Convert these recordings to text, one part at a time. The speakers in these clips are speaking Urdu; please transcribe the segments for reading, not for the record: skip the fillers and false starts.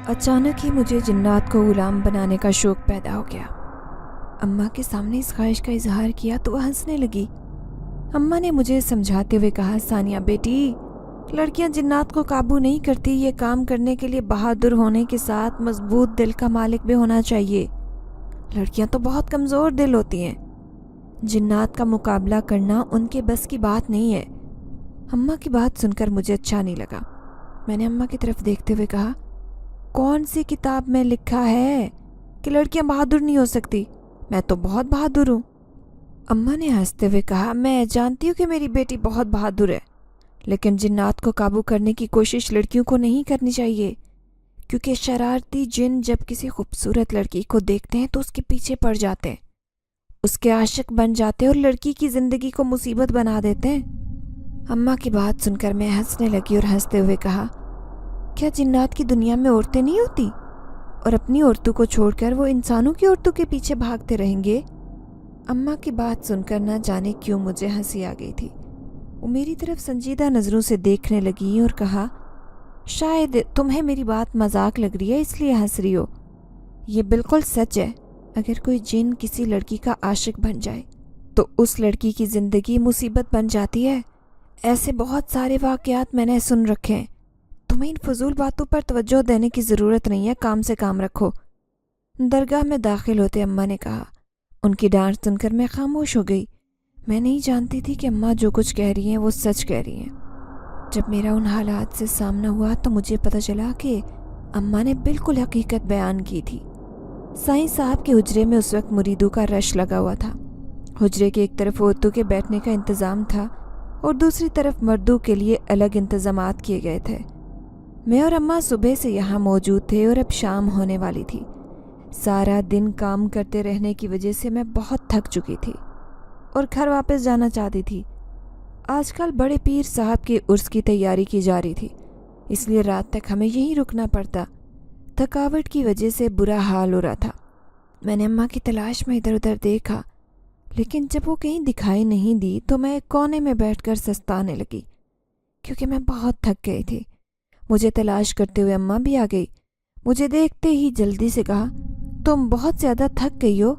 اچانک ہی مجھے جنات کو غلام بنانے کا شوق پیدا ہو گیا۔ اماں کے سامنے اس خواہش کا اظہار کیا تو وہ ہنسنے لگی۔ اماں نے مجھے سمجھاتے ہوئے کہا، ثانیہ بیٹی، لڑکیاں جنات کو قابو نہیں کرتی، یہ کام کرنے کے لیے بہادر ہونے کے ساتھ مضبوط دل کا مالک بھی ہونا چاہیے۔ لڑکیاں تو بہت کمزور دل ہوتی ہیں، جنات کا مقابلہ کرنا ان کے بس کی بات نہیں ہے۔ اماں کی بات سن کر مجھے اچھا نہیں لگا۔ میں نے اماں کی طرف دیکھتے ہوئے کہا، کون سی کتاب میں لکھا ہے کہ لڑکیاں بہادر نہیں ہو سکتی؟ میں تو بہت بہادر ہوں۔ اماں نے ہنستے ہوئے کہا، میں جانتی ہوں کہ میری بیٹی بہت بہادر ہے، لیکن جنات کو قابو کرنے کی کوشش لڑکیوں کو نہیں کرنی چاہیے، کیونکہ شرارتی جن جب کسی خوبصورت لڑکی کو دیکھتے ہیں تو اس کے پیچھے پڑ جاتے ہیں، اس کے عاشق بن جاتے ہیں اور لڑکی کی زندگی کو مصیبت بنا دیتے ہیں۔ اماں کی بات سن کر میں ہنسنے لگی اور ہنستے ہوئے کہا، کیا جنات کی دنیا میں عورتیں نہیں ہوتی اور اپنی عورتوں کو چھوڑ کر وہ انسانوں کی عورتوں کے پیچھے بھاگتے رہیں گے؟ اماں کی بات سن کر نہ جانے کیوں مجھے ہنسی آ گئی تھی۔ وہ میری طرف سنجیدہ نظروں سے دیکھنے لگی اور کہا، شاید تمہیں میری بات مذاق لگ رہی ہے اس لیے ہنس رہی ہو، یہ بالکل سچ ہے۔ اگر کوئی جن کسی لڑکی کا عاشق بن جائے تو اس لڑکی کی زندگی مصیبت بن جاتی ہے۔ ایسے بہت سارے واقعات میں نے سن رکھے ہیں۔ تمہیں ان فضول باتوں پر توجہ دینے کی ضرورت نہیں ہے، کام سے کام رکھو۔ درگاہ میں داخل ہوتے اماں نے کہا۔ ان کی ڈانٹ سن کر میں خاموش ہو گئی۔ میں نہیں جانتی تھی کہ اماں جو کچھ کہہ رہی ہیں وہ سچ کہہ رہی ہیں۔ جب میرا ان حالات سے سامنا ہوا تو مجھے پتہ چلا کہ اماں نے بالکل حقیقت بیان کی تھی۔ سائیں صاحب کے حجرے میں اس وقت مریدوں کا رش لگا ہوا تھا۔ حجرے کی ایک طرف عورتوں کے بیٹھنے کا انتظام تھا اور دوسری طرف مردوں کے لیے الگ انتظامات کیے گئے تھے۔ میں اور اماں صبح سے یہاں موجود تھے اور اب شام ہونے والی تھی۔ سارا دن کام کرتے رہنے کی وجہ سے میں بہت تھک چکی تھی اور گھر واپس جانا چاہتی تھی۔ آج کل بڑے پیر صاحب کے عرس کی تیاری کی جا رہی تھی، اس لیے رات تک ہمیں یہیں رکنا پڑتا۔ تھکاوٹ کی وجہ سے برا حال ہو رہا تھا۔ میں نے اماں کی تلاش میں ادھر ادھر دیکھا، لیکن جب وہ کہیں دکھائی نہیں دی تو میں ایک کونے میں بیٹھ کر سستانے لگی، کیونکہ میں بہت تھک گئی تھی۔ مجھے تلاش کرتے ہوئے اماں بھی آ گئی۔ مجھے دیکھتے ہی جلدی سے کہا، تم بہت زیادہ تھک گئی ہو،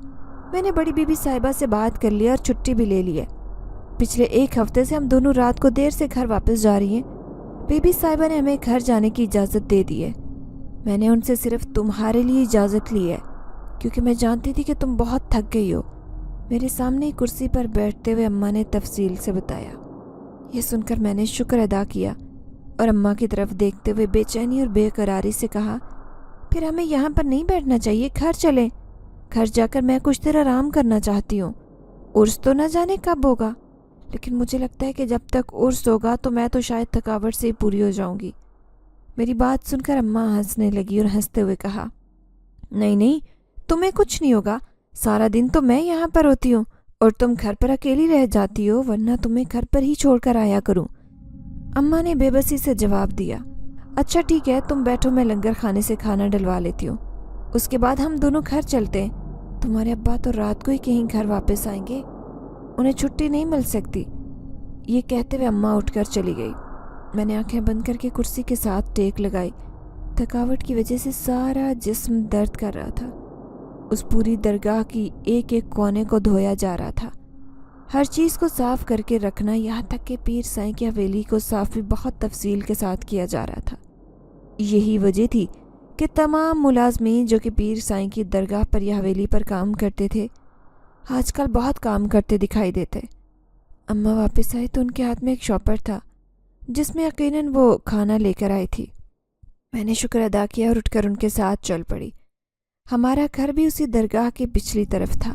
میں نے بڑی بی بی صاحبہ سے بات کر لی اور چھٹی بھی لے لی ہے۔ پچھلے ایک ہفتے سے ہم دونوں رات کو دیر سے گھر واپس جا رہی ہیں۔ بی بی صاحبہ نے ہمیں گھر جانے کی اجازت دے دی ہے۔ میں نے ان سے صرف تمہارے لیے اجازت لی ہے، کیونکہ میں جانتی تھی کہ تم بہت تھک گئی ہو۔ میرے سامنے کرسی پر بیٹھتے ہوئے اماں نے تفصیل سے بتایا۔ یہ سن کر میں نے شکر ادا کیا اور اماں کی طرف دیکھتے ہوئے بے چینی اور بے قراری سے کہا، پھر ہمیں یہاں پر نہیں بیٹھنا چاہیے، گھر چلیں۔ گھر جا کر میں کچھ دیر آرام کرنا چاہتی ہوں۔ عرس تو نہ جانے کب ہوگا، لیکن مجھے لگتا ہے کہ جب تک عرس ہوگا تو میں تو شاید تھکاوٹ سے ہی پوری ہو جاؤں گی۔ میری بات سن کر اماں ہنسنے لگی اور ہنستے ہوئے کہا، نہیں نہیں، تمہیں کچھ نہیں ہوگا، سارا دن تو میں یہاں پر ہوتی ہوں اور تم گھر پر اکیلی رہ جاتی ہو، ورنہ تمہیں گھر پر ہی چھوڑ کر آیا کروں۔ اماں نے بے بسی سے جواب دیا، اچھا ٹھیک ہے، تم بیٹھو، میں لنگر کھانے سے کھانا ڈلوا لیتی ہوں، اس کے بعد ہم دونوں گھر چلتے ہیں۔ تمہارے ابا تو رات کو ہی کہیں گھر واپس آئیں گے، انہیں چھٹی نہیں مل سکتی۔ یہ کہتے ہوئے اماں اٹھ کر چلی گئی۔ میں نے آنکھیں بند کر کے کرسی کے ساتھ ٹیک لگائی۔ تھکاوٹ کی وجہ سے سارا جسم درد کر رہا تھا۔ اس پوری درگاہ کی ایک ایک کونے کو دھویا جا رہا تھا، ہر چیز کو صاف کر کے رکھنا، یہاں تک کہ پیر سائیں کی حویلی کو صاف بھی بہت تفصیل کے ساتھ کیا جا رہا تھا۔ یہی وجہ تھی کہ تمام ملازمین جو کہ پیر سائیں کی درگاہ پر یا حویلی پر کام کرتے تھے، آج کل بہت کام کرتے دکھائی دیتے۔ اماں واپس آئی تو ان کے ہاتھ میں ایک شاپر تھا، جس میں یقیناً وہ کھانا لے کر آئی تھی۔ میں نے شکر ادا کیا اور اٹھ کر ان کے ساتھ چل پڑی۔ ہمارا گھر بھی اسی درگاہ کے پچھلی طرف تھا۔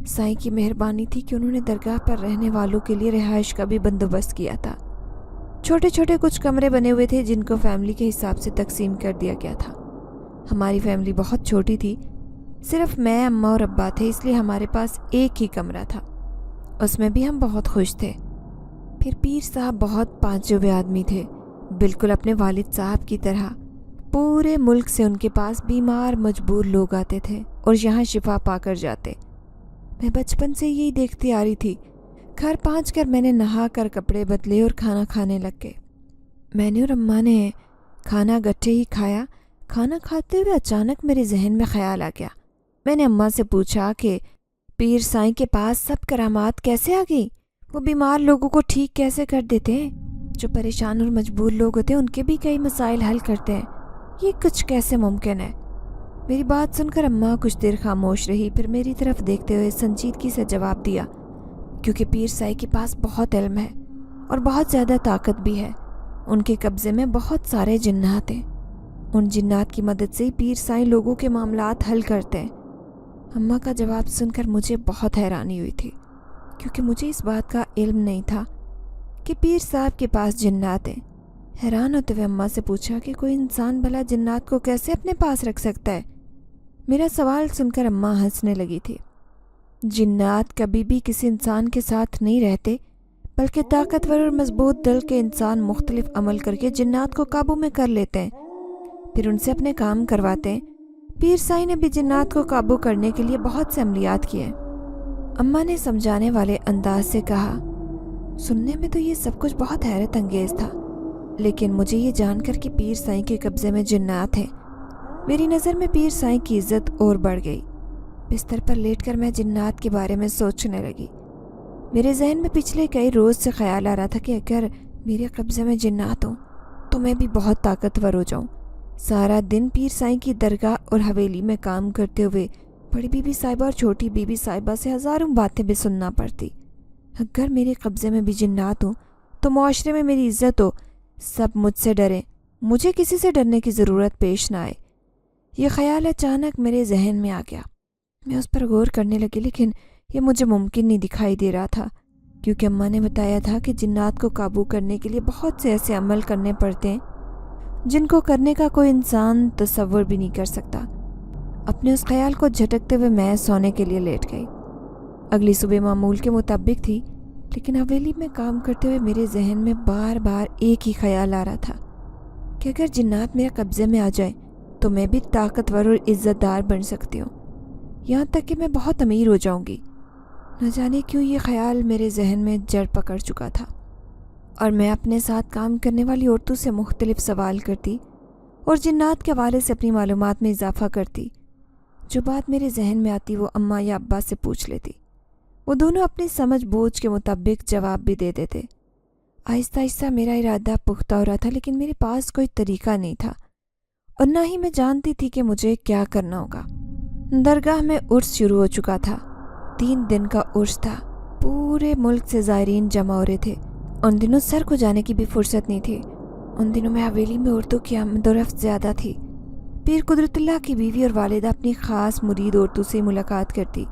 سائیں کی مہربانی تھی کہ انہوں نے درگاہ پر رہنے والوں کے لیے رہائش کا بھی بندوبست کیا تھا۔ چھوٹے چھوٹے کچھ کمرے بنے ہوئے تھے جن کو فیملی کے حساب سے تقسیم کر دیا گیا تھا۔ ہماری فیملی بہت چھوٹی تھی، صرف میں، اماں اور ابا تھے، اس لیے ہمارے پاس ایک ہی کمرہ تھا، اس میں بھی ہم بہت خوش تھے۔ پھر پیر صاحب بہت پانچے ہوئے آدمی تھے، بالکل اپنے والد صاحب کی طرح۔ پورے ملک سے ان کے پاس بیمار مجبور لوگ آتے تھے اور یہاں شفا پا کر جاتے۔ میں بچپن سے یہی دیکھتی آ رہی تھی۔ گھر پہنچ کر میں نے نہا کر کپڑے بدلے اور کھانا کھانے لگ گئے۔ میں نے اور اماں نے کھانا گٹھے ہی کھایا۔ کھانا کھاتے ہوئے اچانک میرے ذہن میں خیال آ گیا۔ میں نے اماں سے پوچھا کہ پیر سائیں کے پاس سب کرامات کیسے آ گئی؟ وہ بیمار لوگوں کو ٹھیک کیسے کر دیتے ہیں؟ جو پریشان اور مجبور لوگ ہوتے ہیں ان کے بھی کئی مسائل حل کرتے ہیں، یہ کچھ کیسے ممکن ہے؟ میری بات سن کر اماں کچھ دیر خاموش رہی، پھر میری طرف دیکھتے ہوئے سنجیدگی سے جواب دیا، کیونکہ پیر سائی کے پاس بہت علم ہے اور بہت زیادہ طاقت بھی ہے۔ ان کے قبضے میں بہت سارے جنات ہیں، ان جنات کی مدد سے پیر سائی لوگوں کے معاملات حل کرتے ہیں۔ اماں کا جواب سن کر مجھے بہت حیرانی ہوئی تھی، کیونکہ مجھے اس بات کا علم نہیں تھا کہ پیر صاحب کے پاس جنات ہیں۔ حیران ہوتے ہوئے اماں سے پوچھا کہ کوئی انسان بھلا جنات کو کیسے اپنے پاس رکھ سکتا ہے؟ میرا سوال سن کر اماں ہنسنے لگی تھی۔ جنات کبھی بھی کسی انسان کے ساتھ نہیں رہتے، بلکہ طاقتور اور مضبوط دل کے انسان مختلف عمل کر کے جنات کو قابو میں کر لیتے ہیں، پھر ان سے اپنے کام کرواتے ہیں۔ پیر سائی نے بھی جنات کو قابو کرنے کے لیے بہت سے عملیات کیے ہیں۔ اماں نے سمجھانے والے انداز سے کہا، سننے میں تو یہ سب کچھ بہت حیرت انگیز تھا، لیکن مجھے یہ جان کر کہ پیر سائی کے قبضے میں جنات ہیں، میری نظر میں پیر سائی کی عزت اور بڑھ گئی۔ بستر پر لیٹ کر میں جنات کے بارے میں سوچنے لگی۔ میرے ذہن میں پچھلے کئی روز سے خیال آ رہا تھا کہ اگر میرے قبضے میں جنات ہوں تو میں بھی بہت طاقتور ہو جاؤں۔ سارا دن پیر سائی کی درگاہ اور حویلی میں کام کرتے ہوئے بڑی بی بی صاحبہ اور چھوٹی بی بی صاحبہ سے ہزاروں باتیں بھی سننا پڑتی۔ اگر میرے قبضے میں بھی جنات ہوں تو معاشرے میں میری عزت ہو، سب مجھ سے ڈریں، مجھے کسی سے ڈرنے کی ضرورت پیش نہ آئے۔ یہ خیال اچانک میرے ذہن میں آ گیا۔ میں اس پر غور کرنے لگی، لیکن یہ مجھے ممکن نہیں دکھائی دے رہا تھا، کیونکہ اماں نے بتایا تھا کہ جنات کو قابو کرنے کے لیے بہت سے ایسے عمل کرنے پڑتے ہیں جن کو کرنے کا کوئی انسان تصور بھی نہیں کر سکتا۔ اپنے اس خیال کو جھٹکتے ہوئے میں سونے کے لیے لیٹ گئی۔ اگلی صبح معمول کے مطابق تھی، لیکن حویلی میں کام کرتے ہوئے میرے ذہن میں بار بار ایک ہی خیال آ رہا تھا کہ اگر جنات میرے قبضے میں آ جائیں تو میں بھی طاقتور اور عزت دار بن سکتی ہوں، یہاں تک کہ میں بہت امیر ہو جاؤں گی۔ نہ جانے کیوں یہ خیال میرے ذہن میں جڑ پکڑ چکا تھا، اور میں اپنے ساتھ کام کرنے والی عورتوں سے مختلف سوال کرتی اور جنات کے حوالے سے اپنی معلومات میں اضافہ کرتی۔ جو بات میرے ذہن میں آتی وہ اماں یا ابا سے پوچھ لیتی، وہ دونوں اپنی سمجھ بوجھ کے مطابق جواب بھی دے دیتے۔ آہستہ آہستہ میرا ارادہ پختہ ہو رہا تھا، لیکن میرے پاس کوئی طریقہ نہیں تھا، اور نہ ہی میں جانتی تھی کہ مجھے کیا کرنا ہوگا۔ درگاہ میں عرس شروع ہو چکا تھا۔ 3 دن کا عرس تھا۔ پورے ملک سے زائرین جمع ہو رہے تھے۔ ان دنوں سر کو جانے کی بھی فرصت نہیں تھی۔ ان دنوں میں حویلی میں عورتوں کی آمد و رفت زیادہ تھی۔ پیر قدرت اللہ کی بیوی اور والدہ اپنی خاص مرید عورتوں سے ملاقات کرتی۔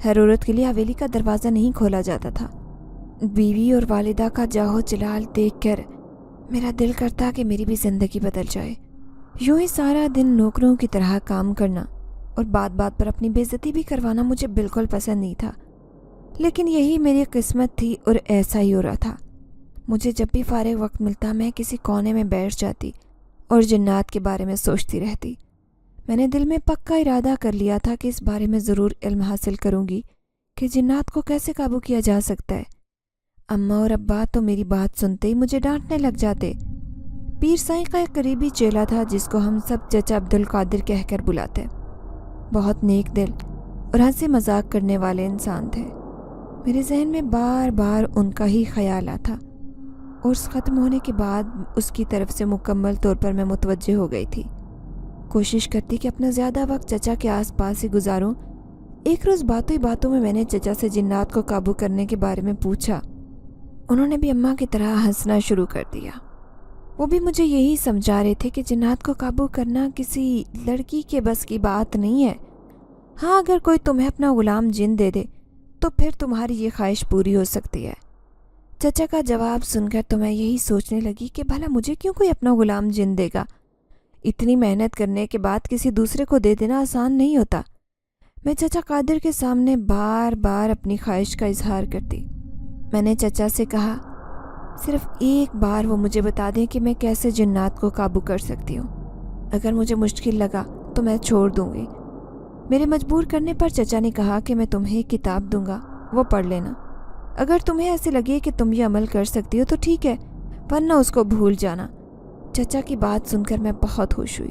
ہر عورت کے لیے حویلی کا دروازہ نہیں کھولا جاتا تھا۔ بیوی اور والدہ کا جاہو جلال دیکھ کر میرا دل کرتا کہ میری بھی زندگی بدل جائے۔ یوں ہی سارا دن نوکروں کی طرح کام کرنا اور بات بات پر اپنی بے عزتی بھی کروانا مجھے بالکل پسند نہیں تھا، لیکن یہی میری قسمت تھی اور ایسا ہی ہو رہا تھا۔ مجھے جب بھی فارغ وقت ملتا میں کسی کونے میں بیٹھ جاتی اور جنات کے بارے میں سوچتی رہتی۔ میں نے دل میں پکا ارادہ کر لیا تھا کہ اس بارے میں ضرور علم حاصل کروں گی کہ جنات کو کیسے قابو کیا جا سکتا ہے۔ اماں اور ابا تو میری بات سنتے ہی مجھے ڈانٹنے لگ جاتے۔ پیر سائی کا ایک قریبی چیلا تھا جس کو ہم سب چچا عبد القادر کہہ کر بلاتے۔ بہت نیک دل اور ہنسی مذاق کرنے والے انسان تھے۔ میرے ذہن میں بار بار ان کا ہی خیال آتا، اور اس ختم ہونے کے بعد اس کی طرف سے مکمل طور پر میں متوجہ ہو گئی تھی۔ کوشش کرتی کہ اپنا زیادہ وقت چچا کے آس پاس ہی گزاروں۔ ایک روز باتوں ہی باتوں میں نے چچا سے جنات کو قابو کرنے کے بارے میں پوچھا۔ انہوں نے بھی اماں کی طرح ہنسنا شروع کر دیا۔ وہ بھی مجھے یہی سمجھا رہے تھے کہ جنات کو قابو کرنا کسی لڑکی کے بس کی بات نہیں ہے۔ ہاں، اگر کوئی تمہیں اپنا غلام جن دے دے تو پھر تمہاری یہ خواہش پوری ہو سکتی ہے۔ چچا کا جواب سن کر تو میں یہی سوچنے لگی کہ بھلا مجھے کیوں کوئی اپنا غلام جن دے گا؟ اتنی محنت کرنے کے بعد کسی دوسرے کو دے دینا آسان نہیں ہوتا۔ میں چچا قادر کے سامنے بار بار اپنی خواہش کا اظہار کرتی۔ میں نے چچا سے کہا، صرف ایک بار وہ مجھے بتا دیں کہ میں کیسے جنات کو قابو کر سکتی ہوں۔ اگر مجھے مشکل لگا تو میں چھوڑ دوں گی۔ میرے مجبور کرنے پر چچا نے کہا کہ میں تمہیں ایک کتاب دوں گا، وہ پڑھ لینا۔ اگر تمہیں ایسے لگے کہ تم یہ عمل کر سکتی ہو تو ٹھیک ہے، ورنہ اس کو بھول جانا۔ چچا کی بات سن کر میں بہت خوش ہوئی۔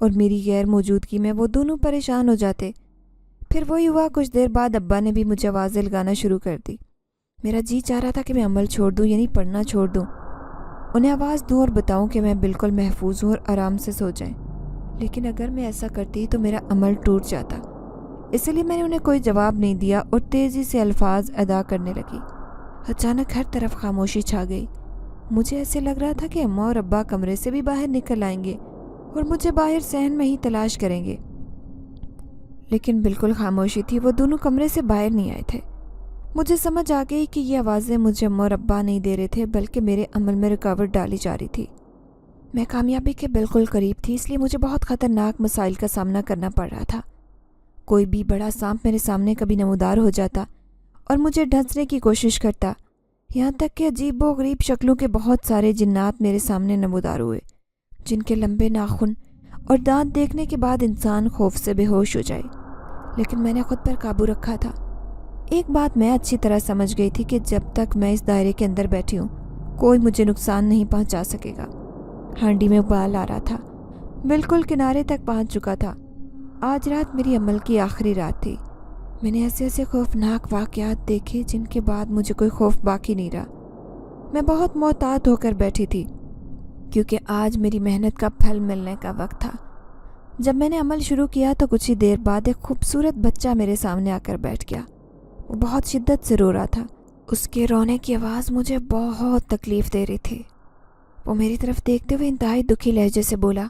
اور میری غیر موجودگی میں وہ دونوں پریشان ہو جاتے۔ پھر وہی ہوا، کچھ دیر بعد ابا نے بھی مجھے آوازیں لگانا شروع کر دی۔ میرا جی چاہ رہا تھا کہ میں عمل چھوڑ دوں، یعنی پڑھنا چھوڑ دوں، انہیں آواز دوں اور بتاؤں کہ میں بالکل محفوظ ہوں اور آرام سے سو جائیں، لیکن اگر میں ایسا کرتی تو میرا عمل ٹوٹ جاتا۔ اس لیے میں نے انہیں کوئی جواب نہیں دیا اور تیزی سے الفاظ ادا کرنے لگی۔ اچانک ہر طرف خاموشی چھا گئی۔ مجھے ایسے لگ رہا تھا کہ اماں اور ابا کمرے سے بھی باہر نکل آئیں گے اور مجھے باہر صحن میں ہی تلاش کریں گے، لیکن بالکل خاموشی تھی۔ وہ دونوں کمرے سے باہر نہیں آئے تھے۔ مجھے سمجھ آ گئی کہ یہ آوازیں مجھے اماں اور ابا نہیں دے رہے تھے، بلکہ میرے عمل میں رکاوٹ ڈالی جا رہی تھی۔ میں کامیابی کے بالکل قریب تھی، اس لیے مجھے بہت خطرناک مسائل کا سامنا کرنا پڑ رہا تھا۔ کوئی بھی بڑا سانپ میرے سامنے کبھی نمودار ہو جاتا اور مجھے ڈھانسنے کی کوشش کرتا، یہاں تک کہ عجیب و غریب شکلوں کے بہت سارے جنات میرے سامنے نمودار ہوئے، جن کے لمبے ناخن اور دانت دیکھنے کے بعد انسان خوف سے بے ہوش ہو جائے۔ لیکن میں نے خود پر قابو رکھا تھا۔ ایک بات میں اچھی طرح سمجھ گئی تھی کہ جب تک میں اس دائرے کے اندر بیٹھی ہوں، کوئی مجھے نقصان نہیں پہنچا سکے گا۔ ہانڈی میں ابال آ رہا تھا، بالکل کنارے تک پہنچ چکا تھا۔ آج رات میری عمل کی آخری رات تھی۔ میں نے ایسے ایسے خوفناک واقعات دیکھے جن کے بعد مجھے کوئی خوف باقی نہیں رہا۔ میں بہت محتاط ہو کر بیٹھی تھی، کیونکہ آج میری محنت کا پھل ملنے کا وقت تھا۔ جب میں نے عمل شروع کیا تو کچھ ہی دیر بعد ایک خوبصورت بچہ میرے سامنے آ کر بیٹھ گیا۔ وہ بہت شدت سے رو رہا تھا۔ اس کے رونے کی آواز مجھے بہت تکلیف دے رہی تھی۔ وہ میری طرف دیکھتے ہوئے انتہائی دکھی لہجے سے بولا،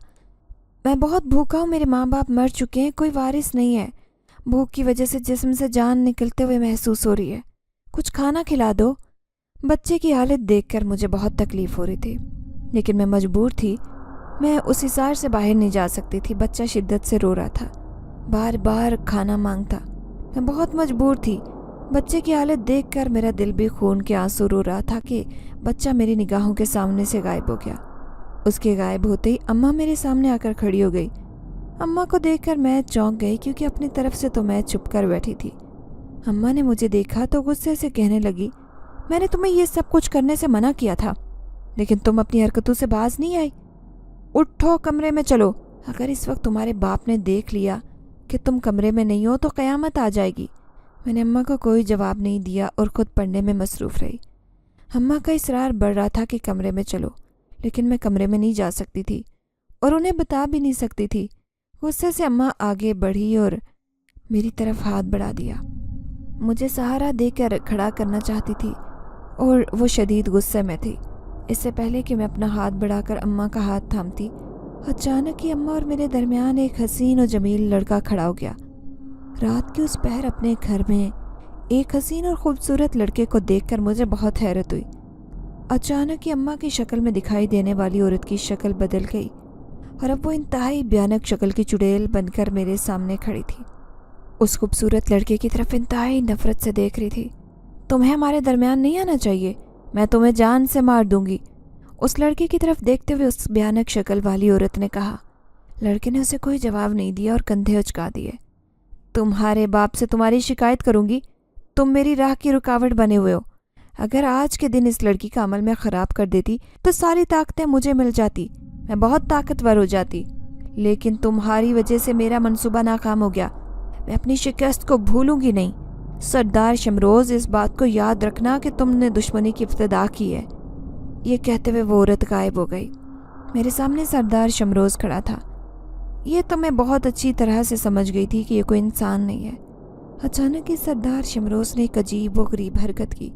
میں بہت بھوکا ہوں، میرے ماں باپ مر چکے ہیں، کوئی وارث نہیں ہے، بھوک کی وجہ سے جسم سے جان نکلتے ہوئے محسوس ہو رہی ہے، کچھ کھانا کھلا دو۔ بچے کی حالت دیکھ کر مجھے بہت تکلیف ہو رہی تھی، لیکن میں مجبور تھی۔ میں اس حصار سے باہر نہیں جا سکتی تھی۔ بچہ شدت سے رو رہا تھا، بار بار کھانا مانگتا۔ میں بہت مجبور تھی۔ بچے کی حالت دیکھ کر میرا دل بھی خون کے آنسو رو رہا تھا کہ بچہ میری نگاہوں کے سامنے سے غائب ہو گیا۔ اس کے غائب ہوتے ہی اماں میرے سامنے آ کر کھڑی ہو گئی۔ اماں کو دیکھ کر میں چونک گئی، کیونکہ اپنی طرف سے تو میں چھپ کر بیٹھی تھی۔ اماں نے مجھے دیکھا تو غصے سے کہنے لگی، میں نے تمہیں یہ سب کچھ کرنے سے منع کیا تھا، لیکن تم اپنی حرکتوں سے باز نہیں آئی۔ اٹھو، کمرے میں چلو۔ اگر اس وقت تمہارے باپ نے دیکھ لیا کہ تم کمرے میں نہیں ہو تو قیامت آ جائے گی۔ میں نے اماں کو کوئی جواب نہیں دیا اور خود پڑھنے میں مصروف رہی۔ اماں کا اصرار بڑھ رہا تھا کہ کمرے میں چلو، لیکن میں کمرے میں نہیں جا سکتی تھی اور انہیں بتا بھی نہیں سکتی تھی۔ غصے سے اماں آگے بڑھی اور میری طرف ہاتھ بڑھا دیا۔ مجھے سہارا دے کر کھڑا کرنا چاہتی تھی اور وہ شدید غصے میں تھی۔ اس سے پہلے کہ میں اپنا ہاتھ بڑھا کر اماں کا ہاتھ تھامتی، اچانک ہی اماں اور میرے درمیان ایک حسین و جمیل لڑکا کھڑا ہو گیا۔ رات کی اس پہر اپنے گھر میں ایک حسین اور خوبصورت لڑکے کو دیکھ کر مجھے بہت حیرت ہوئی۔ اچانک ہی اماں کی شکل میں دکھائی دینے والی عورت کی شکل بدل گئی اور اب وہ انتہائی بھیانک شکل کی چڑیل بن کر میرے سامنے کھڑی تھی۔ اس خوبصورت لڑکے کی طرف انتہائی نفرت سے دیکھ رہی تھی۔ تمہیں ہمارے درمیان نہیں آنا چاہیے، میں تمہیں جان سے مار دوں گی، اس لڑکے کی طرف دیکھتے ہوئے اس بھیانک شکل والی عورت نے کہا۔ لڑکے نے اسے کوئی جواب نہیں دیا اور کندھے اچکا دیے۔ تمہارے باپ سے تمہاری شکایت کروں گی، تم میری راہ کی رکاوٹ بنے ہوئے ہو۔ اگر آج کے دن اس لڑکی کا عمل میں خراب کر دیتی تو ساری طاقتیں مجھے مل جاتی، میں بہت طاقتور ہو جاتی، لیکن تمہاری وجہ سے میرا منصوبہ ناکام ہو گیا۔ میں اپنی شکست کو بھولوں گی نہیں۔ سردار شمروز، اس بات کو یاد رکھنا کہ تم نے دشمنی کی ابتدا کی ہے۔ یہ کہتے ہوئے وہ عورت غائب ہو گئی۔ میرے سامنے سردار شمروز کھڑا تھا۔ یہ تو میں بہت اچھی طرح سے سمجھ گئی تھی کہ یہ کوئی انسان نہیں ہے۔ اچانک ہی سردار شمروز نے ایک عجیب و غریب حرکت کی۔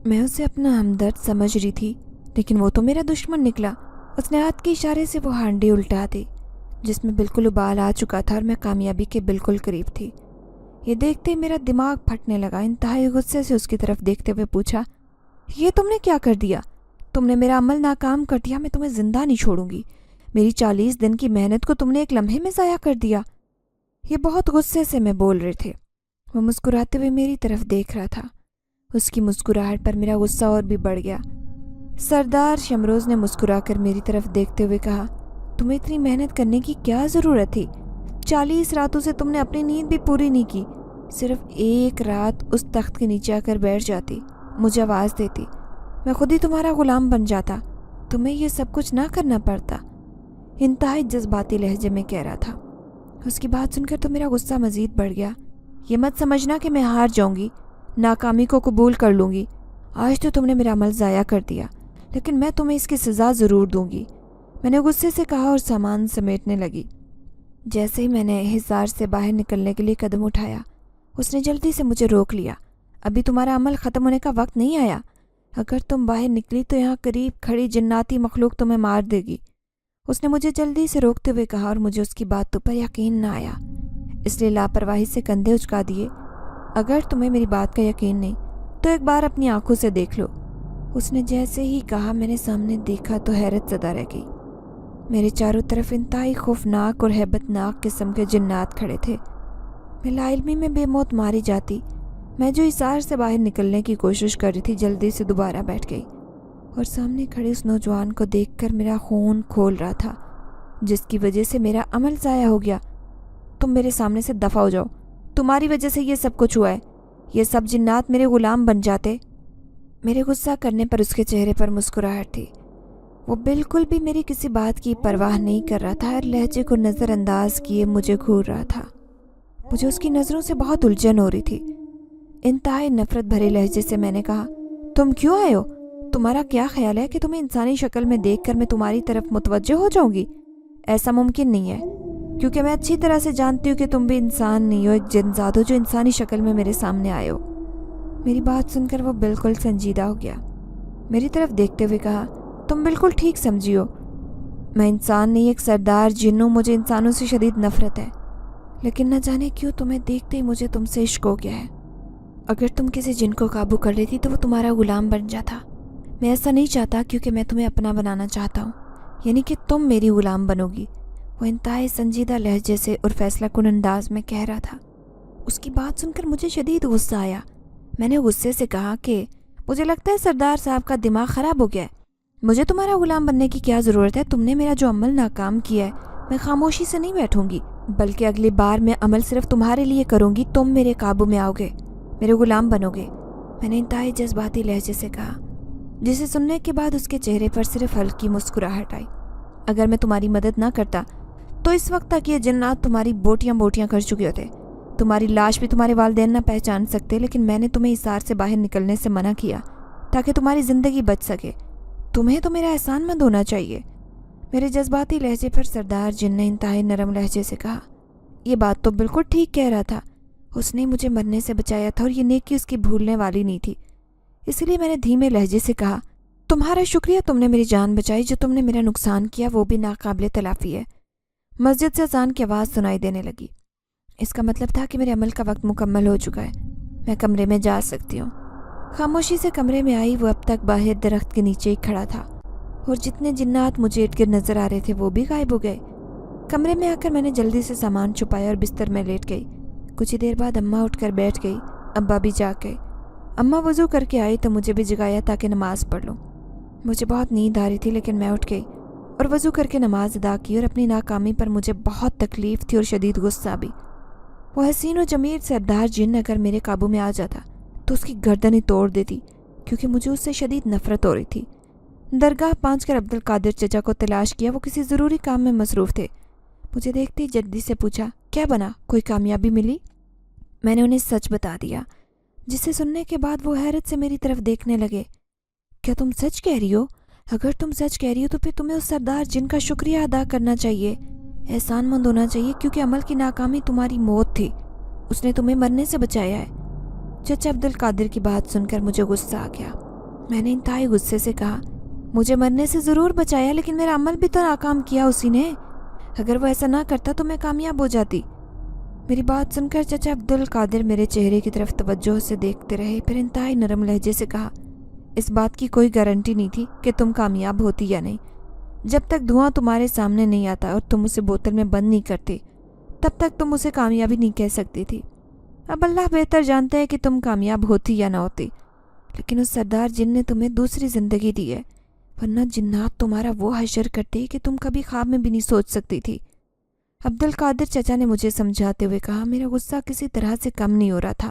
میں اسے اپنا ہمدرد سمجھ رہی تھی، لیکن وہ تو میرا دشمن نکلا۔ اس نے ہاتھ کے اشارے سے وہ ہانڈی الٹا دی جس میں بالکل ابال آ چکا تھا اور میں کامیابی کے بالکل قریب تھی۔ یہ دیکھتے میرا دماغ پھٹنے لگا۔ انتہائی غصے سے اس کی طرف دیکھتے ہوئے پوچھا، یہ تم نے کیا کر دیا؟ تم نے میرا عمل ناکام کر دیا، میں تمہیں زندہ نہیں چھوڑوں گی۔ میری 40 دن کی محنت کو تم نے ایک لمحے میں ضائع کر دیا۔ یہ بہت غصے سے میں بول رہے تھے۔ وہ مسکراتے ہوئے میری طرف دیکھ رہا تھا۔ اس کی مسکراہٹ پر میرا غصہ اور بھی بڑھ گیا۔ سردار شمروز نے مسکرا کر میری طرف دیکھتے ہوئے کہا، تمہیں اتنی محنت کرنے کی کیا ضرورت تھی؟ 40 راتوں سے تم نے اپنی نیند بھی پوری نہیں کی۔ صرف ایک رات اس تخت کے نیچے آ کر بیٹھ جاتی، مجھے آواز دیتی، میں خود ہی تمہارا غلام بن جاتا، تمہیں یہ سب کچھ نہ کرنا پڑتا۔ انتہائی جذباتی لہجے میں کہہ رہا تھا۔ اس کی بات سن کر تو میرا غصہ مزید بڑھ گیا۔ یہ مت سمجھنا کہ میں ہار جاؤں گی، ناکامی کو قبول کر لوں گی۔ آج تو تم نے میرا عمل ضائع کر دیا، لیکن میں تمہیں اس کی سزا ضرور دوں گی، میں نے غصے سے کہا اور سامان سمیٹنے لگی۔ جیسے ہی میں نے حصار سے باہر نکلنے کے لیے قدم اٹھایا، اس نے جلدی سے مجھے روک لیا۔ ابھی تمہارا عمل ختم ہونے کا وقت نہیں آیا، اگر تم باہر نکلی تو یہاں قریب کھڑی جناتی مخلوق تمہیں مار دے گی، اس نے مجھے جلدی سے روکتے ہوئے کہا، اور مجھے اس کی باتوں پر یقین نہ آیا، اس لیے لاپرواہی سے کندھے اچکا دیے۔ اگر تمہیں میری بات کا یقین نہیں تو ایک بار اپنی آنکھوں سے دیکھ لو، اس نے جیسے ہی کہا میں نے سامنے دیکھا تو حیرت زدہ رہ گئی۔ میرے چاروں طرف انتہائی خوفناک اور ہیبت ناک قسم کے جنات کھڑے تھے۔ میں لا علمی میں بے موت ماری جاتی۔ میں جو حصار سے باہر نکلنے کی کوشش کر رہی تھی جلدی سے دوبارہ بیٹھ گئی، اور سامنے کھڑے اس نوجوان کو دیکھ کر میرا خون کھول رہا تھا، جس کی وجہ سے میرا عمل ضائع ہو گیا۔ تم میرے سامنے سے دفع ہو جاؤ، تمہاری وجہ سے یہ سب کچھ ہوا ہے، یہ سب جنات میرے غلام بن جاتے۔ میرے غصہ کرنے پر اس کے چہرے پر مسکراہٹ تھی۔ وہ بالکل بھی میری کسی بات کی پرواہ نہیں کر رہا تھا، ہر لہجے کو نظر انداز کیے مجھے گھور رہا تھا۔ مجھے اس کی نظروں سے بہت الجھن ہو رہی تھی۔ انتہائی نفرت بھرے لہجے سے میں نے کہا، تم کیوں آئے ہو؟ تمہارا کیا خیال ہے کہ تمہیں انسانی شکل میں دیکھ کر میں تمہاری طرف متوجہ ہو جاؤں گی؟ ایسا ممکن نہیں ہے، کیونکہ میں اچھی طرح سے جانتی ہوں کہ تم بھی انسان نہیں ہو، ایک جن ذات ہو جو انسانی شکل میں میرے سامنے آئے ہو۔ میری بات سن کر وہ بالکل سنجیدہ ہو گیا، میری طرف دیکھتے ہوئے کہا، تم بالکل ٹھیک سمجھی ہو، میں انسان نہیں ایک سردار جن ہوں، مجھے انسانوں سے شدید نفرت ہے، لیکن نہ جانے کیوں تمہیں دیکھتے ہی مجھے تم سے عشق ہو گیا ہے۔ اگر تم کسی جن کو قابو کر لیتی تو وہ تمہارا غلام بن جاتا۔ میں ایسا نہیں چاہتا، کیونکہ میں تمہیں اپنا بنانا چاہتا ہوں، یعنی کہ تم میری غلام بنو گی، وہ انتہائی سنجیدہ لہجے سے اور فیصلہ کن انداز میں کہہ رہا تھا۔ اس کی بات سن کر مجھے شدید غصہ آیا۔ میں نے غصے سے کہا کہ مجھے لگتا ہے سردار صاحب کا دماغ خراب ہو گیا ہے، مجھے تمہارا غلام بننے کی کیا ضرورت ہے؟ تم نے میرا جو عمل ناکام کیا ہے، میں خاموشی سے نہیں بیٹھوں گی، بلکہ اگلی بار میں عمل صرف تمہارے لیے کروں گی، تم میرے قابو میں آؤ گے، میرے غلام بنو گے، میں نے انتہائی جذباتی لہجے سے کہا، جسے سننے کے بعد اس کے چہرے پر صرف ہلکی مسکراہٹ آئی۔ اگر میں تمہاری مدد نہ کرتا تو اس وقت تک یہ جنات تمہاری بوٹیاں بوٹیاں کر چکے ہوتے، تمہاری لاش بھی تمہارے والدین نہ پہچان سکتے، لیکن میں نے تمہیں حصار سے باہر نکلنے سے منع کیا تاکہ تمہاری زندگی بچ سکے۔ تمہیں تو میرا احسان مند ہونا چاہیے۔ میرے جذباتی لہجے پر سردار جن نے انتہائی نرم لہجے سے کہا، یہ بات تو بالکل ٹھیک کہہ رہا تھا، اس نے مجھے مرنے سے بچایا تھا اور یہ نیکی اس کی بھولنے والی نہیں تھی، اسی لیے میں نے دھیمے لہجے سے کہا، تمہارا شکریہ، تم نے میری جان بچائی، جو تم نے میرا نقصان کیا وہ بھی ناقابل تلافی ہے۔ مسجد سے اذان کی آواز سنائی دینے لگی، اس کا مطلب تھا کہ میرے عمل کا وقت مکمل ہو چکا ہے، میں کمرے میں جا سکتی ہوں۔ خاموشی سے کمرے میں آئی، وہ اب تک باہر درخت کے نیچے ہی کھڑا تھا، اور جتنے جنات مجھے ارد گرد نظر آ رہے تھے وہ بھی غائب ہو گئے۔ کمرے میں آ کر میں نے جلدی سے سامان چھپایا اور بستر میں لیٹ گئی۔ کچھ ہی دیر بعد اماں اٹھ کر بیٹھ گئی، ابا بھی جاگ گئے۔ اماں وضو کر کے آئی تو مجھے بھی جگایا تاکہ نماز پڑھ لوں۔ مجھے بہت نیند آ رہی تھی، لیکن میں اٹھ گئی اور وضو کر کے نماز ادا کی، اور اپنی ناکامی پر مجھے بہت تکلیف تھی اور شدید غصہ بھی۔ وہ حسین و جمیل سردار جن اگر میرے قابو میں آ جاتا تو اس کی گردن ہی توڑ دیتی، کیونکہ مجھے اس سے شدید نفرت ہو رہی تھی۔ درگاہ پہنچ کر عبد القادر چچا کو تلاش کیا، وہ کسی ضروری کام میں مصروف تھے۔ مجھے دیکھتے ہی جلدی سے پوچھا، کیا بنا، کوئی کامیابی ملی؟ میں نے انہیں سچ بتا دیا، جسے سننے کے بعد وہ حیرت سے میری طرف دیکھنے لگے۔ کیا تم سچ کہہ رہی ہو؟ اگر تم سچ کہہ رہی ہو تو پھر تمہیں اس سردار جن کا شکریہ ادا کرنا چاہیے، احسان مند ہونا چاہیے، کیونکہ عمل کی ناکامی تمہاری موت تھی، اس نے تمہیں مرنے سے بچایا ہے۔ چچا عبد القادر کی بات سن کر مجھے غصہ آ گیا۔ میں نے انتہائی غصے سے کہا، مجھے مرنے سے ضرور بچایا، لیکن میرا عمل بھی تو ناکام کیا اسی نے، اگر وہ ایسا نہ کرتا تو میں کامیاب ہو جاتی۔ میری بات سن کر چچا عبد القادر میرے چہرے کی طرف توجہ سے دیکھتے رہے، پھر انتہائی نرم لہجے سے کہا، اس بات کی کوئی گارنٹی نہیں تھی کہ تم کامیاب ہوتی یا نہیں، جب تک دھواں تمہارے سامنے نہیں آتا اور تم اسے بوتل میں بند نہیں کرتے تب تک تم اسے کامیابی نہیں کہہ سکتی تھی۔ اب اللہ بہتر جانتا ہے کہ تم کامیاب ہوتی یا نہ ہوتی، لیکن اس سردار جن نے تمہیں دوسری زندگی دی ہے، ورنہ جنات تمہارا وہ حشر کرتے کہ تم کبھی خواب میں بھی نہیں سوچ سکتی تھی۔ عبد القادر چچا نے مجھے سمجھاتے ہوئے کہا، میرا غصہ کسی طرح سے کم نہیں ہو رہا تھا،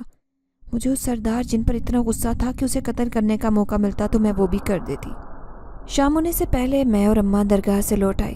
مجھے اس سردار جن پر اتنا غصہ تھا کہ اسے قتل کرنے کا موقع ملتا تو میں وہ بھی کر دیتی۔ شام ہونے سے پہلے میں اور اماں درگاہ سے لوٹ آئی۔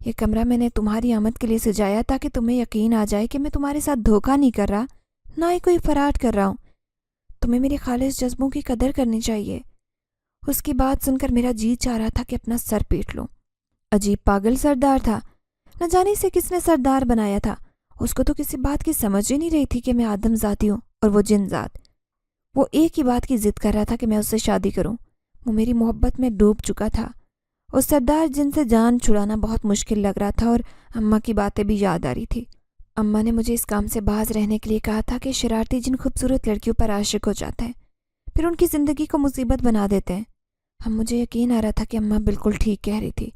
یہ کمرہ میں نے تمہاری آمد کے لیے سجایا تاکہ تمہیں یقین آ جائے کہ میں تمہارے ساتھ دھوکہ نہیں کر رہا، نہ ہی کوئی فراڈ کر رہا ہوں۔ تمہیں میرے خالص جذبوں کی قدر کرنی چاہیے۔ اس کی بات سن کر میرا جی چاہ رہا تھا کہ اپنا سر پیٹ لوں۔ عجیب پاگل سردار تھا، نہ جانے سے کس نے سردار بنایا تھا۔ اس کو تو کسی بات کی سمجھ ہی نہیں رہی تھی کہ میں آدم ذاتی ہوں اور وہ جن ذات۔ وہ ایک ہی بات کی ضد کر رہا تھا کہ میں اس سے شادی کروں۔ وہ میری محبت میں ڈوب چکا تھا۔ اس سردار جن سے جان چھڑانا بہت مشکل لگ رہا تھا اور اماں کی باتیں بھی یاد آ رہی تھی۔ اماں نے مجھے اس کام سے باز رہنے کے لیے کہا تھا کہ شرارتی جن خوبصورت لڑکیوں پر عاشق ہو جاتے ہیں، پھر ان کی زندگی کو مصیبت بنا دیتے ہیں۔ مجھے یقین آ رہا تھا کہ اماں بالکل ٹھیک کہہ رہی تھی،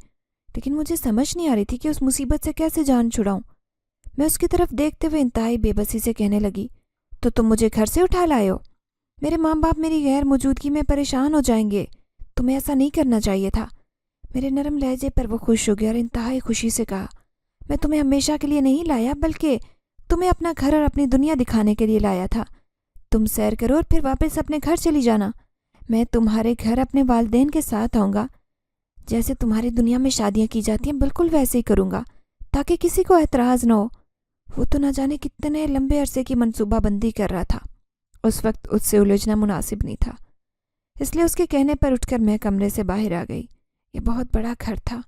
لیکن مجھے سمجھ نہیں آ رہی تھی کہ اس مصیبت سے کیسے جان چھڑاؤں۔ میں اس کی طرف دیکھتے ہوئے انتہائی بے بسی سے کہنے لگی، تو تم مجھے گھر سے اٹھا لائے ہو؟ میرے ماں باپ میری غیر موجودگی میں پریشان ہو جائیں گے، تمہیں ایسا نہیں کرنا چاہیے تھا۔ میرے نرم لہجے پر وہ خوش ہو گیا اور انتہائی خوشی سے کہا، میں تمہیں ہمیشہ کے لیے نہیں لایا، بلکہ تمہیں اپنا گھر اور اپنی دنیا دکھانے کے لیے لایا تھا۔ تم سیر کرو اور پھر واپس اپنے گھر چلی جانا۔ میں تمہارے گھر اپنے والدین کے ساتھ آؤں گا۔ جیسے تمہاری دنیا میں شادیاں کی جاتی ہیں بالکل ویسے ہی کروں گا، تاکہ کسی کو اعتراض نہ ہو۔ وہ تو نہ جانے کتنے لمبے عرصے کی منصوبہ بندی کر رہا تھا۔ اس وقت اس سے الجھنا مناسب نہیں تھا، اس لیے اس کے کہنے پر اٹھ کر میں کمرے سے باہر آ گئی۔ یہ بہت بڑا گھر تھا،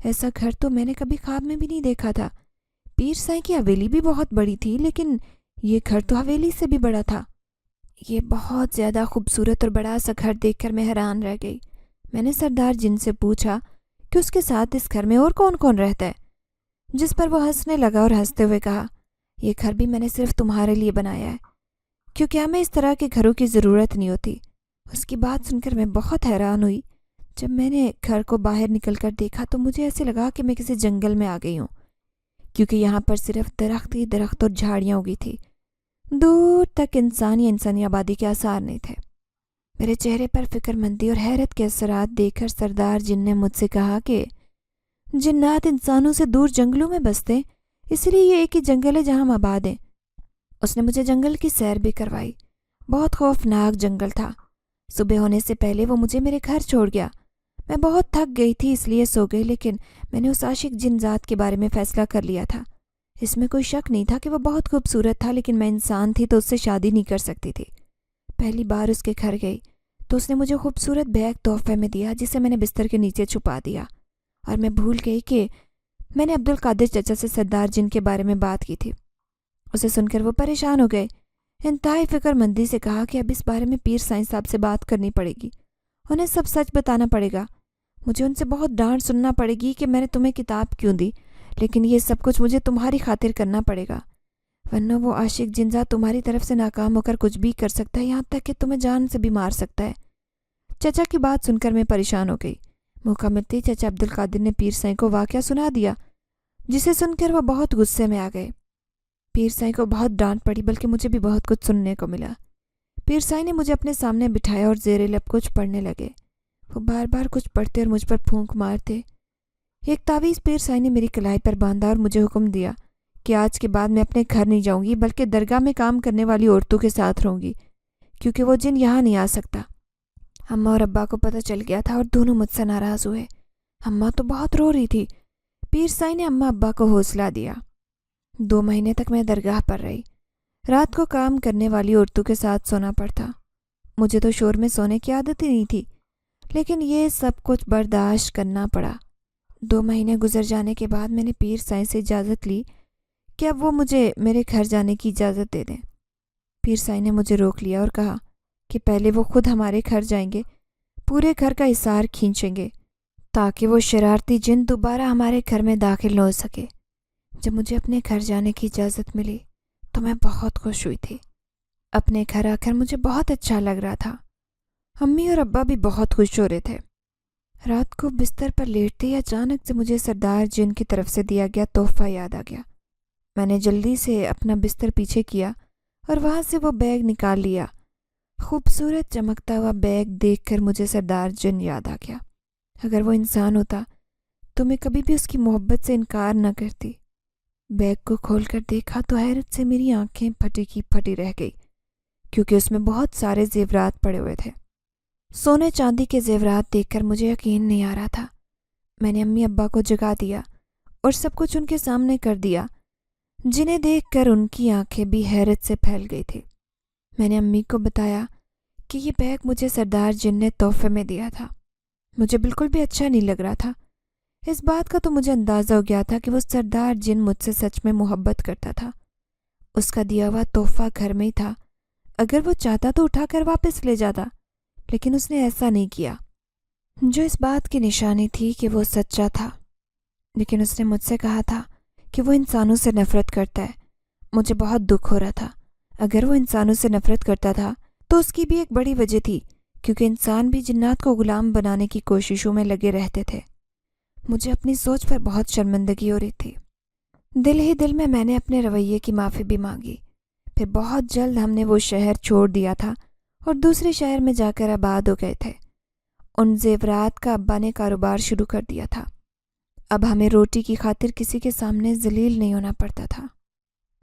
ایسا گھر تو میں نے کبھی خواب میں بھی نہیں دیکھا تھا۔ پیر سائیں کی حویلی بھی بہت بڑی تھی، لیکن یہ گھر تو حویلی سے بھی بڑا تھا۔ یہ بہت زیادہ خوبصورت اور بڑا سا گھر دیکھ کر میں حیران رہ گئی۔ میں نے سردار جن سے پوچھا کہ اس کے ساتھ اس گھر میں اور کون کون رہتا ہے، جس پر وہ ہنسنے لگا اور ہنستے ہوئے کہا، یہ گھر بھی میں نے صرف تمہارے لیے بنایا ہے، کیونکہ ہمیں اس طرح کے گھروں کی ضرورت نہیں ہوتی۔ اس کی بات سن کر میں بہت حیران ہوئی۔ جب میں نے گھر کو باہر نکل کر دیکھا تو مجھے ایسے لگا کہ میں کسی جنگل میں آ گئی ہوں، کیونکہ یہاں پر صرف درخت ہی درخت اور جھاڑیاں اگی تھی، دور تک انسانی آبادی کے آثار نہیں تھے۔ میرے چہرے پر فکر مندی اور حیرت کے اثرات دیکھ کر سردار جن نے مجھ سے کہا کہ جنات انسانوں سے دور جنگلوں میں بستے، اس لیے یہ ایک ہی جنگل ہے جہاں ہم آباد ہیں۔ اس نے مجھے جنگل کی سیر بھی کروائی۔ بہت خوفناک جنگل تھا۔ صبح ہونے سے پہلے وہ مجھے میرے گھر چھوڑ گیا۔ میں بہت تھک گئی تھی اس لیے سو گئی، لیکن میں نے اس عاشق جن ذات کے بارے میں فیصلہ کر لیا تھا۔ اس میں کوئی شک نہیں تھا کہ وہ بہت خوبصورت تھا، لیکن میں انسان تھی تو اس سے شادی نہیں کر سکتی تھی۔ پہلی بار اس کے گھر گئی تو اس نے مجھے خوبصورت بیگ تحفے میں دیا، جسے میں نے بستر کے نیچے چھپا دیا، اور میں بھول گئی کہ میں نے عبدالقادر چچا سے سردار جن کے بارے میں بات کی تھی۔ اسے سن کر وہ پریشان ہو گئے۔ انتہائی فکر مندی سے کہا کہ اب اس بارے میں پیر سائیں صاحب سے بات کرنی پڑے گی، انہیں سب سچ بتانا پڑے گا۔ مجھے ان سے بہت ڈانٹ سننا پڑے گی کہ میں نے تمہیں کتاب کیوں دی، لیکن یہ سب کچھ مجھے تمہاری خاطر کرنا پڑے گا، ورنہ وہ عاشق جن ذات تمہاری طرف سے ناکام ہو کر کچھ بھی کر سکتا ہے، یہاں تک کہ تمہیں جان سے بھی مار سکتا ہے۔ چچا کی بات سن کر میں پریشان ہو گئی۔ موقع ملتے ہی چچا عبدالقادر نے پیر سائیں کو واقعہ سنا دیا، جسے سن کر وہ بہت غصے میں آ گئے۔ پیر سائیں کو بہت ڈانٹ پڑی، بلکہ مجھے بھی بہت کچھ سننے کو ملا۔ پیر سائیں نے مجھے اپنے سامنے بٹھایا اور زیر لب کچھ پڑھنے لگے۔ وہ بار بار کچھ پڑھتے اور مجھ پر پھونک مارتے۔ ایک تعویذ پیر سائیں نے میری کلائی پر باندھا اور مجھے حکم دیا کہ آج کے بعد میں اپنے گھر نہیں جاؤں گی، بلکہ درگاہ میں کام کرنے والی عورتوں کے ساتھ رہوں گی، کیونکہ وہ جن یہاں نہیں آ سکتا۔ اماں اور ابا کو پتہ چل گیا تھا اور دونوں مجھ سے ناراض ہوئے۔ اماں تو بہت رو رہی تھی۔ پیر سائیں نے اماں ابا کو حوصلہ دیا۔ 2 مہینے تک میں درگاہ پر رہی۔ رات کو کام کرنے والی عورتوں کے ساتھ سونا پڑتا۔ مجھے تو شور میں سونے کی عادت ہی نہیں تھی، لیکن یہ سب کچھ برداشت کرنا پڑا۔ 2 مہینے گزر جانے کے بعد میں نے پیر سائیں سے اجازت لی کہ اب وہ مجھے میرے گھر جانے کی اجازت دے دیں۔ پیر سائیں نے مجھے روک لیا اور کہا کہ پہلے وہ خود ہمارے گھر جائیں گے، پورے گھر کا حصار کھینچیں گے، تاکہ وہ شرارتی جن دوبارہ ہمارے گھر میں داخل نہ ہو سکے۔ جب مجھے اپنے گھر جانے کی اجازت ملی تو میں بہت خوش ہوئی تھی۔ اپنے گھر آ کر مجھے بہت اچھا لگ رہا تھا۔ امی اور ابا بھی بہت خوش ہو رہے تھے۔ رات کو بستر پر لیٹتے ہی اچانک سے مجھے سردار جن کی طرف سے دیا گیا تحفہ یاد آ گیا۔ میں نے جلدی سے اپنا بستر پیچھے کیا اور وہاں سے وہ بیگ نکال لیا۔ خوبصورت چمکتا ہوا بیگ دیکھ کر مجھے سردار جن یاد آ گیا۔ اگر وہ انسان ہوتا تو میں کبھی بھی اس کی محبت سے انکار نہ کرتی۔ بیگ کو کھول کر دیکھا تو حیرت سے میری آنکھیں پھٹی کی پھٹی رہ گئی، کیونکہ اس میں بہت سارے زیورات پڑے ہوئے تھے۔ سونے چاندی کے زیورات دیکھ کر مجھے یقین نہیں آ رہا تھا۔ میں نے امی ابا کو جگا دیا، اور سب کچھ ان کے سامنے کر دیا، جنہیں دیکھ کر ان کی آنکھیں بھی حیرت سے پھیل گئی تھی۔ میں نے امی کو بتایا کہ یہ بیگ مجھے سردار جن نے تحفے میں دیا تھا۔ مجھے بالکل بھی اچھا نہیں لگ رہا تھا۔ اس بات کا تو مجھے اندازہ ہو گیا تھا کہ وہ سردار جن مجھ سے سچ میں محبت کرتا تھا۔ اس کا دیا ہوا تحفہ گھر میں ہی تھا، اگر وہ چاہتا تو اٹھا کر واپس لے جاتا، لیکن اس نے ایسا نہیں کیا، جو اس بات کی نشانی تھی کہ وہ سچا تھا۔ لیکن اس نے مجھ سے کہا تھا کہ وہ انسانوں سے نفرت کرتا ہے۔ مجھے بہت دکھ ہو رہا تھا۔ اگر وہ انسانوں سے نفرت کرتا تھا تو اس کی بھی ایک بڑی وجہ تھی، کیونکہ انسان بھی جنات کو غلام بنانے کی کوششوں میں لگے رہتے تھے۔ مجھے اپنی سوچ پر بہت شرمندگی ہو رہی تھی۔ دل ہی دل میں نے اپنے رویے کی معافی بھی مانگی۔ پھر بہت جلد ہم نے وہ شہر چھوڑ دیا تھا اور دوسرے شہر میں جا کر آباد ہو گئے تھے۔ ان زیورات کا ابا نے کاروبار شروع کر دیا تھا۔ اب ہمیں روٹی کی خاطر کسی کے سامنے ذلیل نہیں ہونا پڑتا تھا۔